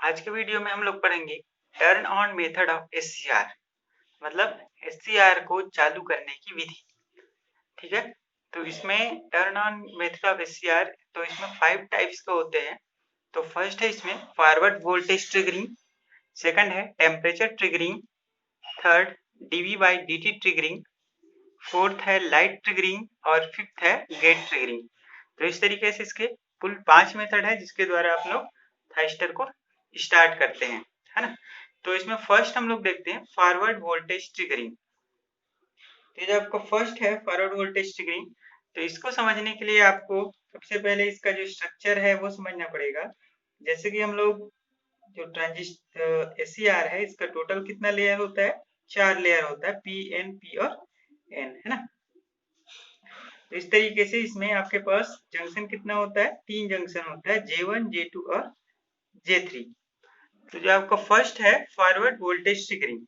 आज के वीडियो में हम लोग पढ़ेंगे turn on method of SCR, मतलब एससीआर को चालू करने की विधि। ठीक है, तो इसमें turn on method of SCR, तो इसमें 5 टाइप्स के होते हैं। तो फर्स्ट है इसमें फॉरवर्ड वोल्टेज ट्रिगरिंग, सेकंड है temperature triggering, third dv by dt triggering, fourth है लाइट ट्रिगरिंग और फिफ्थ है गेट ट्रिगरिंग। तो इस तरीके से इसके कुल 5 मेथड है जिसके द्वारा आप लोग थाइस्टर को स्टार्ट करते हैं, है ना। तो इसमें फर्स्ट हम लोग देखते हैं फॉरवर्ड वोल्टेज ट्रिगरिंग। तो जो आपका फर्स्ट है फॉरवर्ड वोल्टेज ट्रिगरिंग, तो इसको समझने के लिए आपको सबसे पहले इसका जो स्ट्रक्चर है वो समझना पड़ेगा। जैसे कि हम लोग जो ट्रांजिस्टर एससीआर है इसका टोटल कितना लेयर होता है, 4 लेयर होता है, पी एन पी और एन, है ना। तो इस तरीके से इसमें आपके पास जंक्शन कितना होता है, 3 जंक्शन होता है, J1 J2 और J3। तो जो आपका फर्स्ट है फॉरवर्ड वोल्टेज ट्रिगरिंग,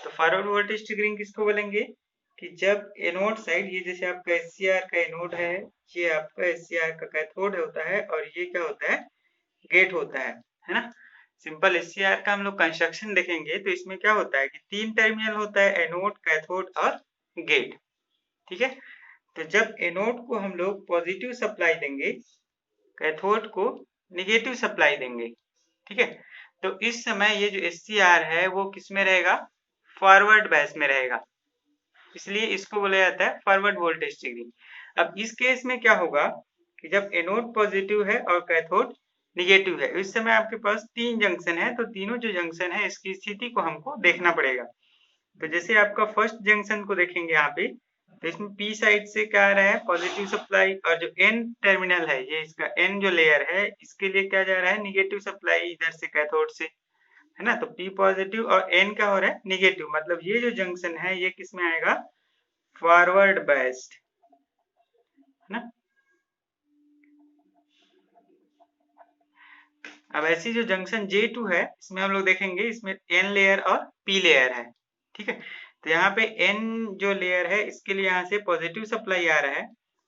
तो फॉरवर्ड वोल्टेज ट्रिगरिंग किसको बोलेंगे कि जब एनोड साइड, ये जैसे आपका एससीआर का एनोड है, ये आपका एससीआर का कैथोड होता है और ये क्या होता है, गेट होता है ना। सिंपल एससीआर का हम लोग कंस्ट्रक्शन देखेंगे तो इसमें क्या होता है कि 3 टर्मिनल होता है, एनोड, कैथोड और गेट। ठीक है, तो जब एनोड को हम लोग पॉजिटिव सप्लाई देंगे, कैथोड को निगेटिव सप्लाई देंगे, ठीक है, तो इस समय ये जो एससीआर है वो किस में रहेगा, फॉरवर्ड बैच में रहेगा, इसलिए इसको बोला जाता है फॉरवर्ड वोल्टेज ट्रिगरिंग। अब इस केस में क्या होगा कि जब एनोड पॉजिटिव है और कैथोड निगेटिव है, इस समय आपके पास 3 जंक्शन है, तो तीनों जो जंक्शन है इसकी स्थिति को हमको देखना पड़ेगा। तो जैसे आपका फर्स्ट जंक्शन को देखेंगे यहाँ पे, तो इसमें पी साइड से क्या आ रहा है, पॉजिटिव सप्लाई, और जो एन टर्मिनल है, ये इसका एन जो लेयर है, इसके लिए क्या जा रहा है, निगेटिव सप्लाई इधर से कैथोड से, है ना। तो पी पॉजिटिव और एन क्या हो रहा है, निगेटिव, मतलब ये जो जंक्शन है ये किस में आएगा, फॉरवर्ड बायस्ड, है ना। अब ऐसी जो जंक्शन J2 है इसमें हम लोग देखेंगे, इसमें N लेयर और P लेयर है, ठीक है। तो यहाँ पे N जो लेयर है इसके लिए यहाँ से पॉजिटिव सप्लाई आ रहा है,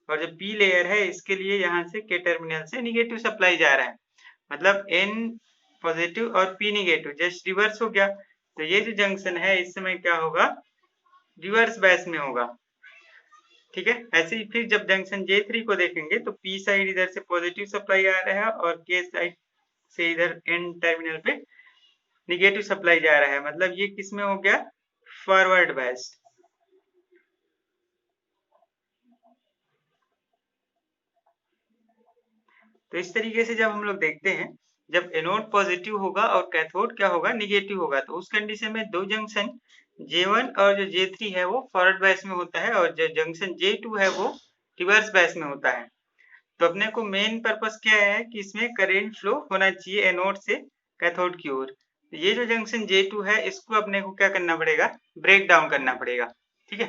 और जो P लेयर है इसके लिए यहाँ से K टर्मिनल से निगेटिव सप्लाई जा रहा है, मतलब N पॉजिटिव और P निगेटिव, जस्ट रिवर्स हो गया। तो ये जो जंक्शन है इस समय क्या होगा, रिवर्स बैच में होगा, ठीक है। ऐसे ही फिर जब जंक्शन J3 को देखेंगे तो P साइड इधर से पॉजिटिव सप्लाई आ रहा है और K साइड से इधर एन टर्मिनल पे निगेटिव सप्लाई जा रहा है, मतलब ये किस में हो गया, फॉरवर्ड बैच। तो इस तरीके से जब हम लोग देखते हैं, जब एनोड पॉजिटिव होगा और कैथोड क्या होगा, निगेटिव होगा, तो उस कंडीशन में दो जंक्शन J1 और जो J3 है वो फॉरवर्ड बैच में होता है, और जो जंक्शन J2 है वो रिवर्स बैच में होता है। तो अपने को मेन पर्पस क्या है कि इसमें करंट फ्लो होना चाहिए एनोड से कैथोड की ओर। ये जो जंक्शन J2 है इसको अपने को क्या करना पड़ेगा, ब्रेक डाउन करना पड़ेगा, ठीक है।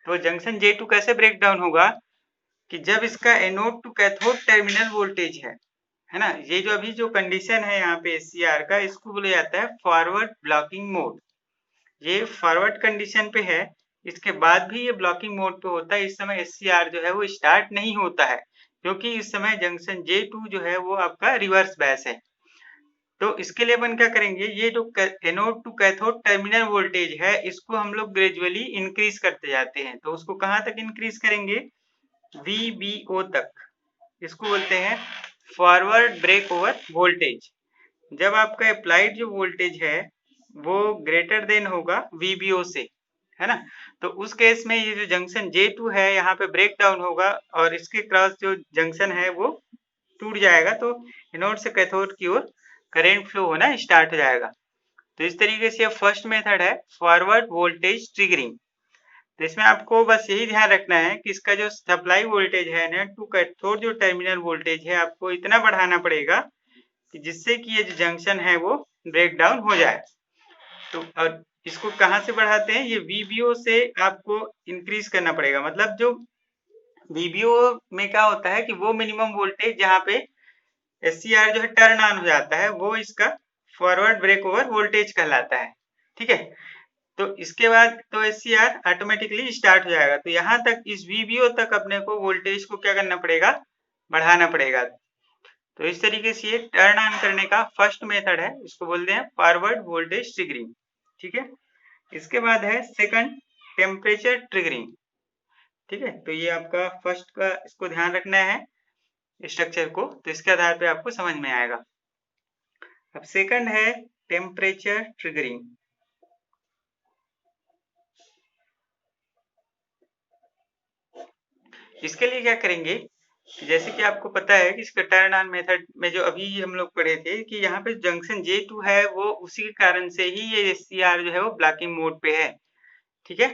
तो जंक्शन J2 कैसे ब्रेक डाउन होगा कि जब इसका anode to cathode terminal voltage है ना, ये जो अभी जो कंडीशन है यहाँ पे एससीआर का, इसको बोला जाता है फॉरवर्ड ब्लॉकिंग मोड। ये फॉरवर्ड कंडीशन पे है, इसके बाद भी ये ब्लॉकिंग मोड पे होता है। इस समय एससीआर जो है वो स्टार्ट नहीं होता है, क्योंकि इस समय जंक्शन J2 जो है वो आपका रिवर्स बैच है। तो इसके लिए अपन क्या करेंगे, ये जो anode to cathode terminal voltage है इसको हम लोग ग्रेजुअली इंक्रीज करते जाते हैं। तो उसको कहाँ तक इंक्रीज करेंगे, VBO तक, इसको बोलते हैं फॉरवर्ड ब्रेक ओवर वोल्टेज। जब आपका अप्लाइड जो वोल्टेज है वो ग्रेटर देन होगा VBO से, है ना, तो उस केस में ये जो जंक्शन J2 है यहाँ पे ब्रेक डाउन होगा और इसके क्रॉस जो जंक्शन है वो टूट जाएगा, तो एनोड से कैथोड की ओर करंट फ्लो होना स्टार्ट हो जाएगा। तो इस तरीके से फर्स्ट मेथड है फॉरवर्ड वोल्टेज ट्रिगरिंग। तो इसमें आपको बस यही ध्यान रखना है कि इसका जो सप्लाई वोल्टेज है ना टू कैथोड जो टर्मिनल वोल्टेज है आपको इतना बढ़ाना पड़ेगा कि जिससे कि ये जो जंक्शन है वो ब्रेक डाउन हो जाए। तो और इसको कहाँ से बढ़ाते हैं, ये VBO से आपको इंक्रीज करना पड़ेगा। मतलब जो VBO में क्या होता है कि वो मिनिमम वोल्टेज जहाँ पे एससीआर जो है टर्न ऑन हो जाता है वो इसका फॉरवर्ड ब्रेक ओवर वोल्टेज कहलाता है, ठीक है। तो इसके बाद तो एससीआर ऑटोमेटिकली स्टार्ट हो जाएगा। तो यहाँ तक इस VBO तक अपने को वोल्टेज को क्या करना पड़ेगा, बढ़ाना पड़ेगा। तो इस तरीके से ये टर्न ऑन करने का फर्स्ट मेथड है, इसको बोलते हैं फॉरवर्ड वोल्टेज ट्रिगरिंग। ठीक है, इसके बाद है सेकंड टेम्परेचर ट्रिगरिंग। ठीक है, तो ये आपका फर्स्ट का, इसको ध्यान रखना है स्ट्रक्चर को, तो इसके आधार पे आपको समझ में आएगा। अब सेकंड है टेम्परेचर ट्रिगरिंग। इसके लिए क्या करेंगे, जैसे कि आपको पता है कि इसका टर्न ऑन मेथड में जो अभी हम लोग पढ़े थे कि यहाँ पे जंक्शन J2 है, वो उसी के कारण से ही ये SCR जो है वो ब्लॉकिंग मोड पे है। ठीक है,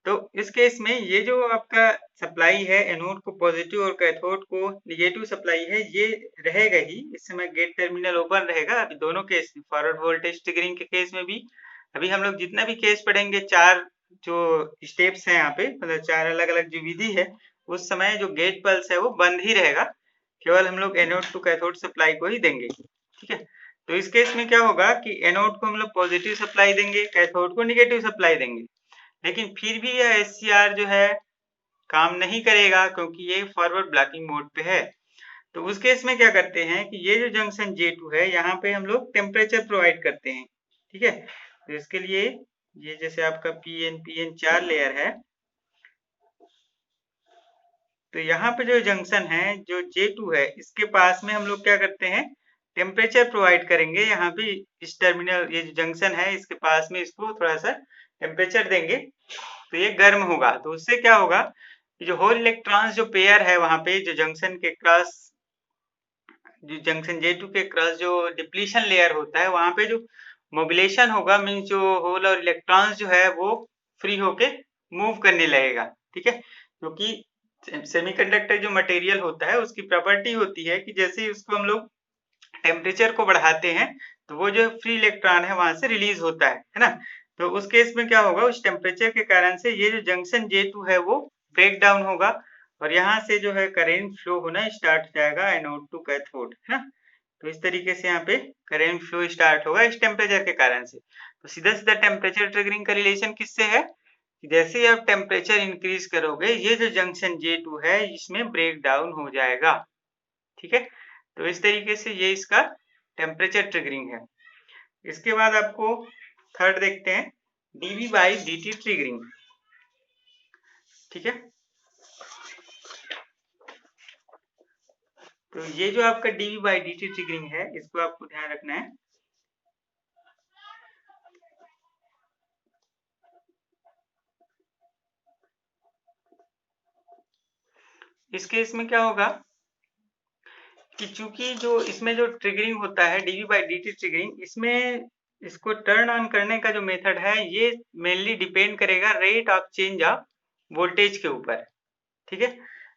तो इस केस में ये जो आपका सप्लाई है एनोड को पॉजिटिव और कैथोड को निगेटिव सप्लाई है, ये रहेगा ही। इस समय गेट टर्मिनल ओपन रहेगा। अभी दोनों केस, फॉरवर्ड वोल्टेज ट्रिगरिंग के केस में भी अभी हम लोग जितना भी केस पढ़ेंगे, 4 जो स्टेप्स हैं यहाँ पे, मतलब 4 अलग अलग जो विधि है, उस समय जो गेट पल्स है वो बंद ही रहेगा, केवल हम लोग एनोड टू कैथोड सप्लाई को ही देंगे। ठीक है, तो इस केस में क्या होगा कि एनोड को हम लोग पॉजिटिव सप्लाई देंगे, कैथोड को निगेटिव सप्लाई देंगे, लेकिन फिर भी यह SCR जो है काम नहीं करेगा क्योंकि ये फॉरवर्ड ब्लॉकिंग मोड पे है। तो उस केस में क्या करते हैं कि ये जो जंक्शन J2 है, यहाँ पे हम लोग टेम्परेचर प्रोवाइड करते हैं। ठीक है, तो इसके लिए ये जैसे आपका PN 4 लेयर है, तो यहाँ पे जो जंक्शन है जो J2 है, इसके पास में हम लोग क्या करते हैं, टेम्परेचर प्रोवाइड करेंगे। यहाँ पे इस टर्मिनल, ये जो जंक्शन है इसके पास में इसको थोड़ा सा टेम्परेचर देंगे, तो ये गर्म होगा। तो उससे क्या होगा कि जो होल इलेक्ट्रॉन्स जो पेयर है वहां पे, जो जंक्शन के क्रॉस, जो जंक्शन J2 के क्रॉस जो डिप्लीशन लेयर होता है, वहां पे जो मोबिलेशन होगा, मीन्स जो होल और इलेक्ट्रॉन्स जो है वो फ्री होके मूव करने लगेगा। ठीक है, क्योंकि सेमीकंडक्टर जो मटेरियल होता है उसकी प्रॉपर्टी होती है कि जैसे ही उसको हम लोग टेम्परेचर को बढ़ाते हैं तो वो जो फ्री इलेक्ट्रॉन है वहां से रिलीज होता है ना। तो उस केस में क्या होगा, उस टेम्परेचर के कारण से ये जो जंक्शन J2 है वो ब्रेक डाउन होगा और यहाँ से जो है करेंट फ्लो होना स्टार्ट हो जाएगा एनोड टू कैथोड, है ना। तो इस तरीके से यहाँ पे करेंट फ्लो स्टार्ट होगा इस टेम्परेचर के कारण से। तो सीधा सीधा टेम्परेचर ट्रिगरिंग का रिलेशन किससे है, जैसे ही आप टेम्परेचर इंक्रीज करोगे, ये जो जंक्शन J2 है इसमें ब्रेक डाउन हो जाएगा। ठीक है, तो इस तरीके से ये इसका टेम्परेचर ट्रिगरिंग है। इसके बाद आपको थर्ड देखते हैं dV/dt ट्रिगरिंग। ठीक है, तो ये जो आपका dV/dt ट्रिगरिंग है, इसको आपको ध्यान रखना है। इस केस में क्या होगा कि चूंकि जो इसमें जो ट्रिगरिंग होता है dV/dt ट्रिगरिंग, इसमें इसको टर्न ऑन करने का जो मेथड है ये मेनली डिपेंड करेगा rate of change of voltage के ऊपर। ठीक है,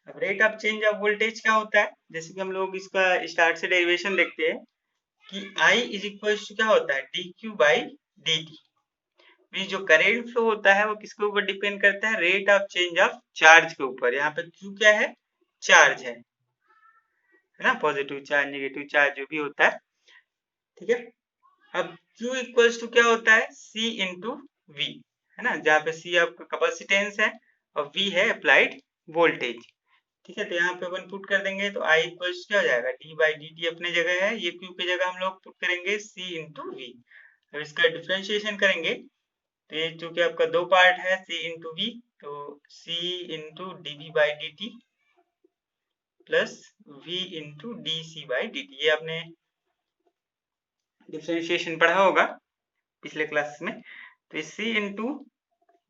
अब rate of change of voltage क्या होता है, जैसे कि हम लोग इसका स्टार्ट से डेरिवेशन देखते हैं कि I इज इक्वल टू क्या होता है, dQ/dt। जो करेंट फ्लो होता है वो किसके ऊपर डिपेंड करता है, rate of change of charge के ऊपर। यहाँ पे Q क्या है, चार्ज है ना, पॉजिटिव चार्ज नेगेटिव चार्ज जो भी होता है। ठीक है, अब Q इक्वल्स टू क्या होता है, C इंटू V, है ना, जहाँ पे C आपका कैपेसिटेंस है और V है अप्लाइड वोल्टेज। ठीक है, तो यहाँ पे अपन पुट कर देंगे तो I इक्वल्स क्या हो जाएगा, d/dt अपने जगह है, ये Q की जगह हम लोग पुट करेंगे C इंटू V। अब इसका डिफ्रेंशिएशन करेंगे तो ये चूंकि आपका दो पार्ट है C इंटू V, तो C into dV/dt plus V into dC/dt, ये आपने डिफरेंशिएशन पढ़ा होगा पिछले क्लास में। तो C इंटू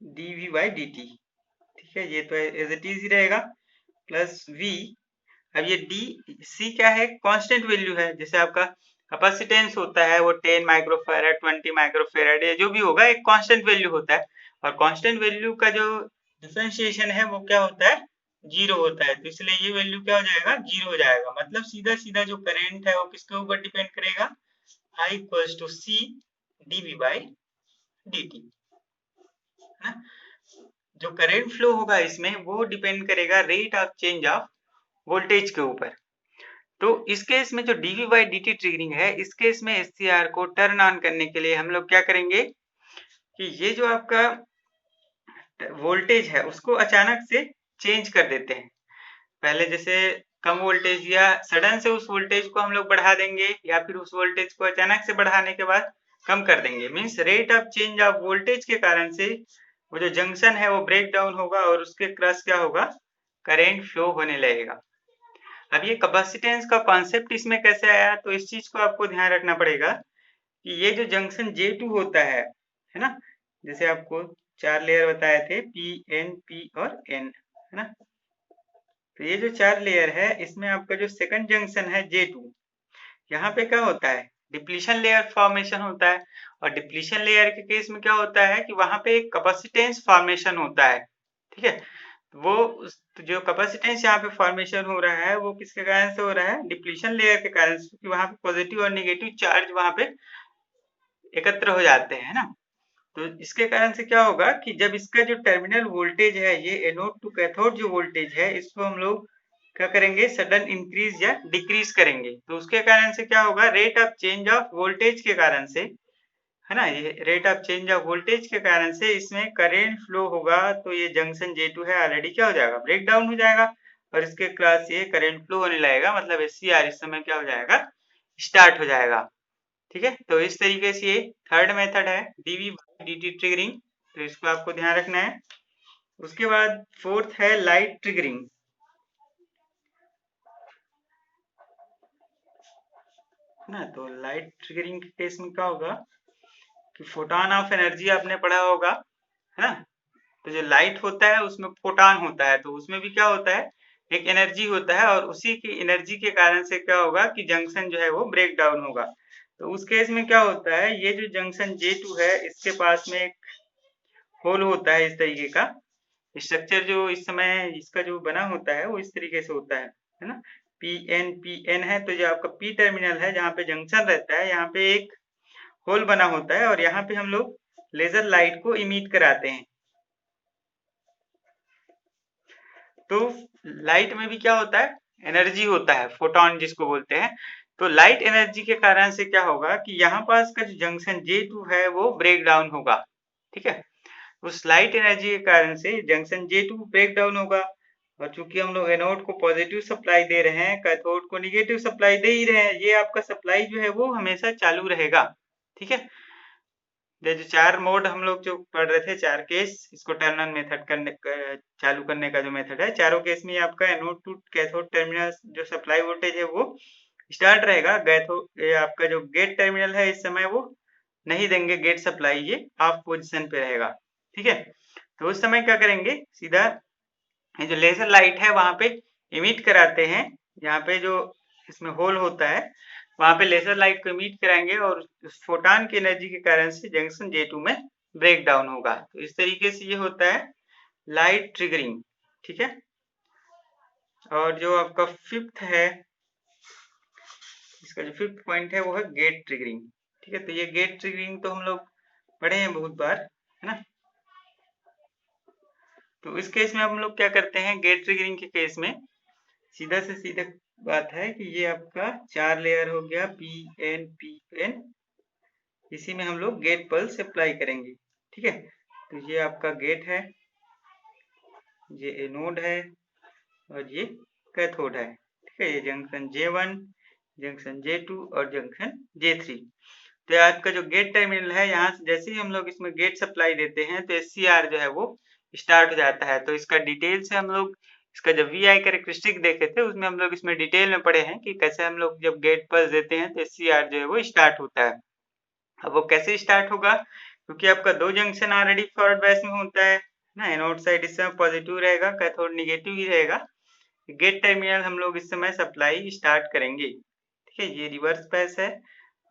dV/dt, ठीक है, ये तो एज इट इज ही रहेगा, प्लस V। अब ये C क्या है, कांस्टेंट वैल्यू है, जैसे आपका कैपेसिटेंस होता है वो 10 माइक्रोफैराड 20 माइक्रोफैराड या जो भी होगा, एक कांस्टेंट वैल्यू होता है, और कांस्टेंट वैल्यू का जो डिफरेंशिएशन है वो क्या होता है, जीरो होता है। तो इसलिए ये वैल्यू क्या हो जाएगा, जीरो हो जाएगा। मतलब सीधा सीधा जो करंट है वो किसके ऊपर डिपेंड करेगा, I equals to C dV/dt, है ना। जो करंट फ्लो होगा इसमें वो डिपेंड करेगा rate of change of voltage के ऊपर। तो इस केस में जो dV/dt ट्रिगरिंग है, इस केस में SCR को टर्न ऑन करने के लिए हम लोग क्या करेंगे कि ये जो आपका वोल्टेज है उसको अचानक से चेंज कर देते हैं। पहले जैसे कम वोल्टेज या सडन से उस वोल्टेज को हम लोग बढ़ा देंगे या फिर उस वोल्टेज को अचानक से बढ़ाने के बाद कम कर देंगे। Means rate of change of voltage के कारण से वो जो जंक्शन है वो ब्रेक डाउन होगा और उसके क्रॉस क्या होगा, करेंट फ्लो होने लगेगा। अब ये कैपेसिटेंस का कॉन्सेप्ट इसमें कैसे आया, तो इस चीज को आपको ध्यान रखना पड़ेगा कि ये जो जंक्शन J2 होता है ना, जैसे आपको 4 लेयर बताए थे P, N, P और N, है ना। तो ये जो 4 लेयर है इसमें आपका जो सेकंड जंक्शन है J2, यहाँ पे क्या होता है, डिप्लीशन लेयर फॉर्मेशन होता है। और डिप्लीशन लेयर के केस में क्या होता है कि वहां पे एक कैपेसिटेंस फॉर्मेशन होता है, ठीक है। वो जो कैपेसिटेंस यहाँ पे फॉर्मेशन हो रहा है वो किसके कारण से हो रहा है, डिप्लीशन लेयर के कारण से, क्योंकि वहां पे पॉजिटिव और नेगेटिव चार्ज वहां पे एकत्र हो जाते हैं ना। तो इसके कारण से क्या होगा कि जब इसका जो टर्मिनल वोल्टेज है, ये एनोड टू कैथोड जो वोल्टेज है, इसको हम लोग क्या करेंगे, सडन इंक्रीज या डिक्रीज करेंगे। तो उसके कारण से क्या होगा, rate of change of voltage के कारण से, है ना, ये rate of change of voltage के कारण से इसमें करेंट फ्लो होगा। तो ये जंक्शन J2 है ऑलरेडी क्या हो जाएगा, ब्रेक डाउन हो जाएगा और इसके क्रॉस ये करेंट फ्लो होने लगेगा, मतलब SCR इस समय क्या हो जाएगा, स्टार्ट हो जाएगा। ठीक है, तो इस तरीके से ये थर्ड मेथड है dV/dt ट्रिगरिंग, तो इसको आपको ध्यान रखना है। उसके बाद फोर्थ है लाइट ट्रिगरिंग ना। तो लाइट ट्रिगरिंग के केस में क्या होगा कि फोटॉन ऑफ एनर्जी आपने पढ़ा होगा, है ना। तो जो लाइट होता है उसमें फोटॉन होता है, तो उसमें भी क्या होता है, एक एनर्जी होता है और उसी की एनर्जी के कारण से क्या होगा कि जंक्शन जो है वो ब्रेक डाउन होगा। तो उस केस में क्या होता है, ये जो जंक्शन J2 है इसके पास में एक होल होता है, इस तरीके का स्ट्रक्चर जो इस समय इसका जो बना होता है वो इस तरीके से होता है ना। PN है, तो जो आपका P टर्मिनल है जहाँ पे जंक्शन रहता है, यहाँ पे एक होल बना होता है और यहाँ पे हम लोग लेजर लाइट को इमिट कराते हैं। तो लाइट में भी क्या होता है, एनर्जी होता है, फोटॉन जिसको बोलते हैं। तो लाइट एनर्जी के कारण से क्या होगा कि यहाँ पास का जो जंक्शन J2 है वो ब्रेक डाउन होगा, ठीक है। उस लाइट एनर्जी के कारण से जंक्शन J2 ब्रेक डाउन होगा और चूंकि हम लोग एनोड को पॉजिटिव सप्लाई दे रहे हैं, कैथोड को निगेटिव सप्लाई दे ही रहे हैं, ये आपका सप्लाई जो है वो हमेशा चालू रहेगा, ठीक है। ये जो 4 मोड हम लोग जो पढ़ रहे थे, 4 केस, इसको टर्न ऑन मेथड चालू करने का जो मेथड है, चारों केस में आपका एनोड टू कैथोड टर्मिनल जो सप्लाई वोल्टेज है वो स्टार्ट रहेगा। ये आपका जो गेट टर्मिनल है इस समय वो नहीं देंगे गेट सप्लाई, ये ऑफ पोजिशन पे रहेगा, ठीक है। तो उस समय क्या करेंगे, सीधा ये जो लेजर लाइट है वहां पे इमिट कराते हैं, यहाँ पे जो इसमें होल होता है वहां पे लेजर लाइट को इमिट कराएंगे और उस फोटॉन की एनर्जी के कारण से जंक्शन J2 में ब्रेक डाउन होगा। तो इस तरीके से ये होता है लाइट ट्रिगरिंग, ठीक है। और जो आपका फिफ्थ है, इसका जो फिफ्थ पॉइंट है वो है गेट ट्रिगरिंग, ठीक है। तो ये गेट ट्रिगरिंग तो हम लोग पढ़े हैं बहुत बार, है ना। तो इस केस में हम लोग क्या करते हैं, गेट ट्रिगरिंग के केस में सीधा से सीधा बात है कि ये आपका 4 लेयर हो गया PN, इसी में हम लोग गेट पल्स अप्लाई करेंगे, ठीक है। तो ये आपका गेट है, ये एनोड है और ये कैथोड है, ठीक है। ये जंक्शन J1, जंक्शन J2 और जंक्शन J3। तो आपका जो गेट टर्मिनल है, यहाँ से जैसे ही हम लोग इसमें गेट सप्लाई देते हैं तो SCR जो है वो स्टार्ट हो जाता है। तो इसका डिटेल से हम लोग इसका जब VI कैरेक्टरिस्टिक देखे थे उसमें हम लोग इसमें डिटेल में पढ़े हैं कि कैसे हम लोग जब गेट पल्स देते हैं तो SCR जो है वो स्टार्ट होता है। अब वो कैसे स्टार्ट होगा, क्योंकि आपका 2 जंक्शन ऑलरेडी फॉरवर्ड बायस में होता है ना, एनोड साइड इस समय पॉजिटिव रहेगा, कैथोड निगेटिव ही रहेगा। गेट टर्मिनल हम लोग इस समय सप्लाई स्टार्ट करेंगे, ठीक है। ये रिवर्स बायस है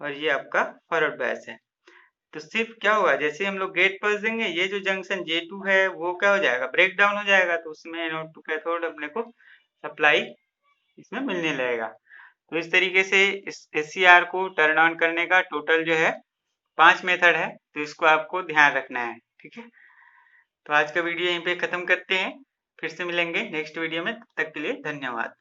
और ये आपका फॉरवर्ड बायस है। तो सिर्फ क्या होगा, जैसे हम लोग गेट पल्स देंगे, ये जो जंक्शन J2 है वो क्या हो जाएगा, ब्रेक डाउन हो जाएगा। तो उसमें एनोड टू कैथोड अपने को सप्लाई इसमें मिलने लगेगा। तो इस तरीके से इस SCR को टर्न ऑन करने का टोटल जो है 5 मेथड है, तो इसको आपको ध्यान रखना है, ठीक है। तो आज का वीडियो यहीं पे खत्म करते हैं, फिर से मिलेंगे नेक्स्ट वीडियो में, तब तक के लिए धन्यवाद।